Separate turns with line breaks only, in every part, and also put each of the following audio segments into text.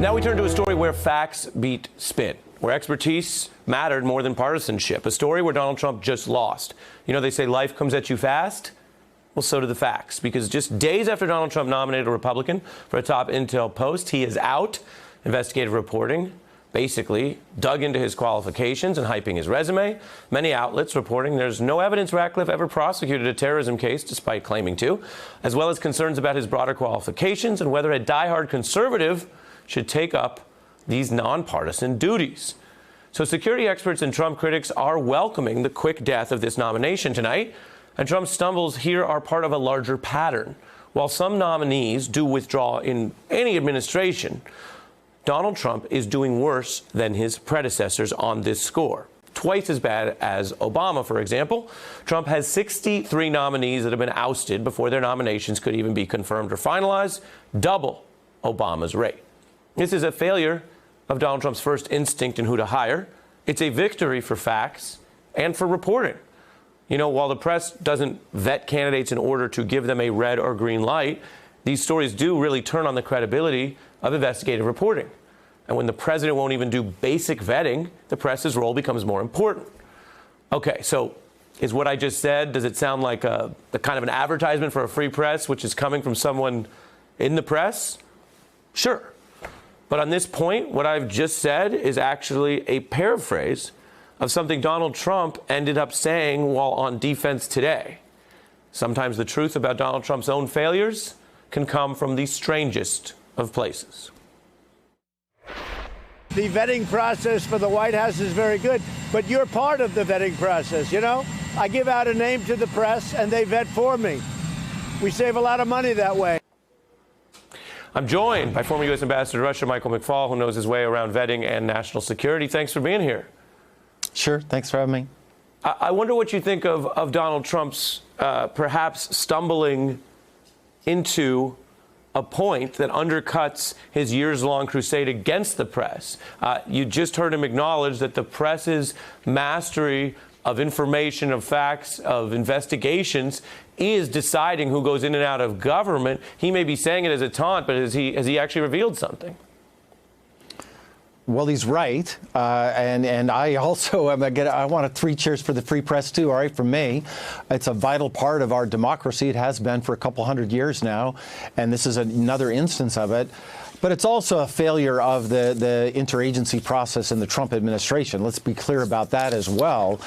Now we turn to a story where facts beat spin, where expertise mattered more than partisanship. A story where Donald Trump just lost. You know, they say life comes at you fast. Well, so do the facts, because just days after Donald Trump nominated a Republican for a top intel post, he is out. Investigative reporting basically dug into his qualifications and hyping his resume. Many outlets reporting there's no evidence Ratcliffe ever prosecuted a terrorism case, despite claiming to, as well as concerns about his broader qualifications and whether a diehard conservative should take up these nonpartisan duties. So security experts and Trump critics are welcoming the quick death of this nomination tonight. And Trump's stumbles here are part of a larger pattern. While some nominees do withdraw in any administration, Donald Trump is doing worse than his predecessors on this score. Twice as bad as Obama, for example. Trump has 63 nominees that have been ousted before their nominations could even be confirmed or finalized, double Obama's rate. This is a failure of Donald Trump's first instinct in who to hire. It's a victory for facts and for reporting. You know, while the press doesn't vet candidates in order to give them a red or green light, these stories do really turn on the credibility of investigative reporting. And when the president won't even do basic vetting, the press's role becomes more important. Okay, so is what I just said, does it sound like the kind of an advertisement for a free press, which is coming from someone in the press? Sure. But on this point, what I've just said is actually a paraphrase of something Donald Trump ended up saying while on Defense Today. Sometimes the truth about Donald Trump's own failures can come from the strangest of places.
The vetting process for the White House is very good, but you're part of the vetting process, you know? I give out a name to the press and they vet for me. We save a lot of money that way.
I'm joined by former U.S. Ambassador to Russia, Michael McFaul, who knows his way around vetting and national security. Thanks for being here.
Sure. Thanks for having me.
I wonder what you think of Donald Trump's perhaps stumbling into a point that undercuts his years-long crusade against the press. You just heard him acknowledge that the press's mastery of information, of facts, of investigations is deciding who goes in and out of government. He may be saying it as a taunt, but has he actually revealed something?
Well, he's right. And I also I want 3 cheers for the free press, too, all right, from me. It's a vital part of our democracy. It has been for a couple hundred years now. And this is another instance of it. But it's also a failure of the interagency process in the Trump administration. Let's be clear about that as well.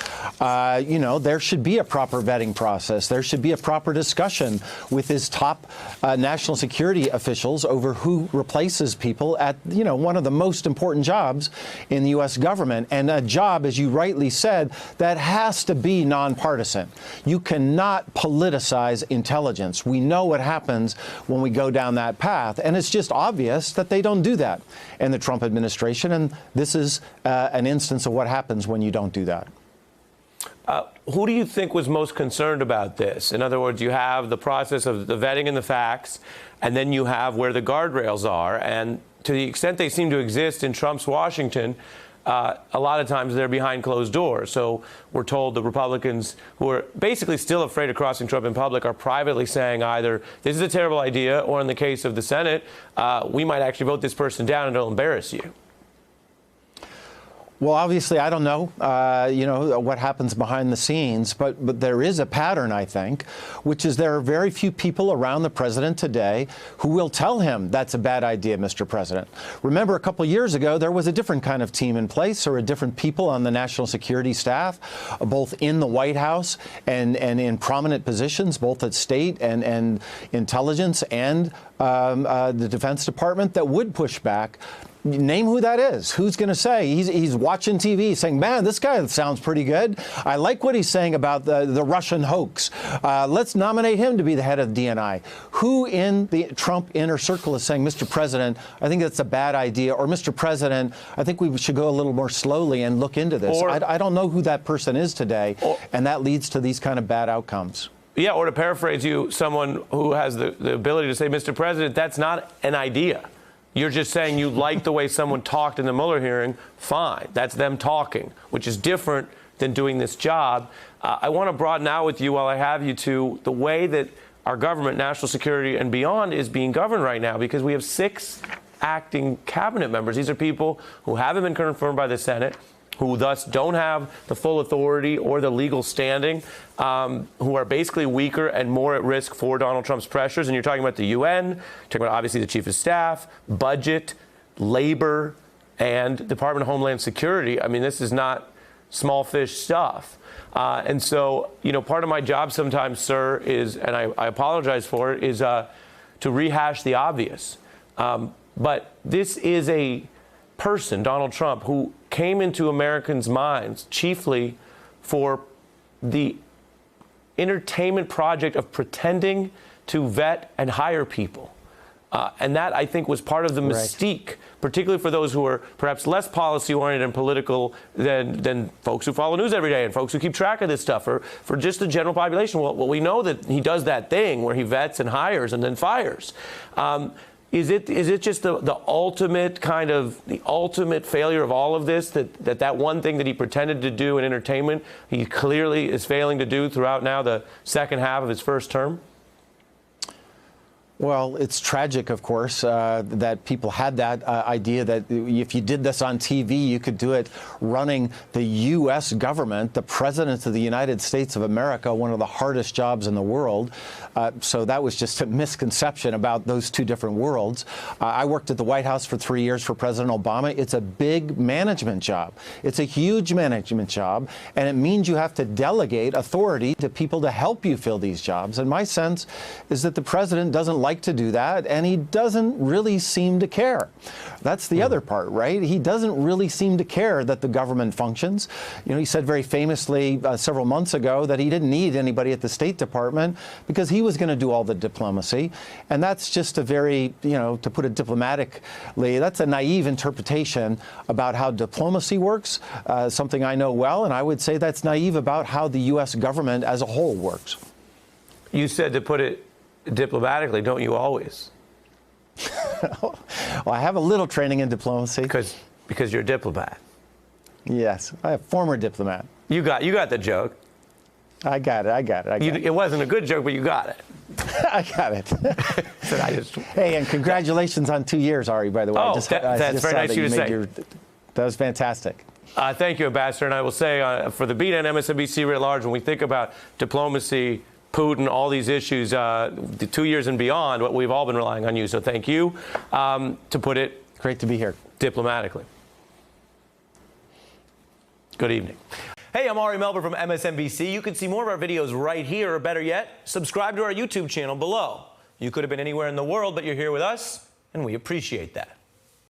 You know, there should be a proper vetting process. There should be a proper discussion with his top national security officials over who replaces people at, you know, one of the most important jobs in the U.S. government, and a job, as you rightly said, that has to be nonpartisan. You cannot politicize intelligence. We know what happens when we go down that path, and it's just obvious that they don't do that in the Trump administration, and this is an instance of what happens when you don't do that.
Who do you think was most concerned about this? In other words, you have the process of the vetting and the facts, and then you have where the guardrails are, and to the extent they seem to exist in Trump's Washington, a lot of times they're behind closed doors. So we're told the Republicans, who are basically still afraid of crossing Trump in public, are privately saying either this is a terrible idea, or in the case of the Senate, we might actually vote this person down and it'll embarrass you.
Well, obviously, I don't know, you know, what happens behind the scenes, but there is a pattern, I think, which is there are very few people around the president today who will tell him that's a bad idea, Mr. President. Remember, a couple of years ago, there was a different kind of team in place, or a different people on the national security staff, both in the White House and in prominent positions, both at state and intelligence and the Defense Department, that would push back. Name who that is. Who's going to say? He's watching TV saying, man, this guy sounds pretty good. I like what he's saying about the Russian hoax. Let's nominate him to be the head of DNI. Who in the Trump inner circle is saying, Mr. President, I think that's a bad idea, or Mr. President, I think we should go a little more slowly and look into this. I don't know who that person is today, and that leads to these kind of bad outcomes.
Yeah, or to paraphrase you, someone who has the ability to say, Mr. President, that's not an idea. You're just saying you like the way someone talked in the Mueller hearing. Fine. That's them talking, which is different than doing this job. I want to broaden out with you, while I have you, to the way that our government, national security and beyond, is being governed right now, because we have 6 acting cabinet members. These are people who haven't been confirmed by the Senate, who thus don't have the full authority or the legal standing, who are basically weaker and more at risk for Donald Trump's pressures. And you're talking about the UN, you're talking about obviously the Chief of Staff, budget, labor, and Department of Homeland Security. I mean, this is not small fish stuff. And so, you know, part of my job sometimes, sir, is, and I apologize for it, is to rehash the obvious. But this is a person, Donald Trump, who came into Americans' minds chiefly for the entertainment project of pretending to vet and hire people. And that, I think, was part of the mystique, particularly for those who are perhaps less policy-oriented and political than folks who follow news every day and folks who keep track of this stuff, or for just the general population. Well, we know that he does that thing where he vets and hires and then fires. Is it just the ultimate kind of the ultimate failure of all of this, that one thing that he pretended to do in entertainment, he clearly is failing to do throughout now the second half of his first term?
Well, it's tragic, of course, that people had that idea that if you did this on TV, you could do it running the U.S. government, the President of the United States of America, one of the hardest jobs in the world. So that was just a misconception about those two different worlds. I worked at the White House for 3 years for President Obama. It's a big management job. It's a huge management job, and it means you have to delegate authority to people to help you fill these jobs. And my sense is that the president doesn't like to do that, and he doesn't really seem to care. That's the other part, right? He doesn't really seem to care that the government functions. You know, he said very famously several months ago that he didn't need anybody at the State Department because he was going to do all the diplomacy. And that's just a very, you know, to put it diplomatically, that's a naive interpretation about how diplomacy works, something I know well, and I would say that's naive about how the U.S. government as a whole works.
You said to put it diplomatically, don't you always?
Well, I have a little training in diplomacy.
Because you're a diplomat.
Yes, I'm a former diplomat.
You got the joke.
I got it.
It wasn't a good joke, but you got it.
I got it.
So
Hey, and congratulations on 2 years, Ari, by the way.
Oh, that's very nice of you to say.
That was fantastic.
Thank you, Ambassador. And I will say, for the beat and MSNBC writ large, when we think about diplomacy, Putin, all these issues, the 2 years and beyond, what we've all been relying on you. So thank you, to put it
great to be here,
diplomatically. Good evening. Hey, I'm Ari Melber from MSNBC. You can see more of our videos right here, or better yet, subscribe to our YouTube channel below. You could have been anywhere in the world, but you're here with us, and we appreciate that.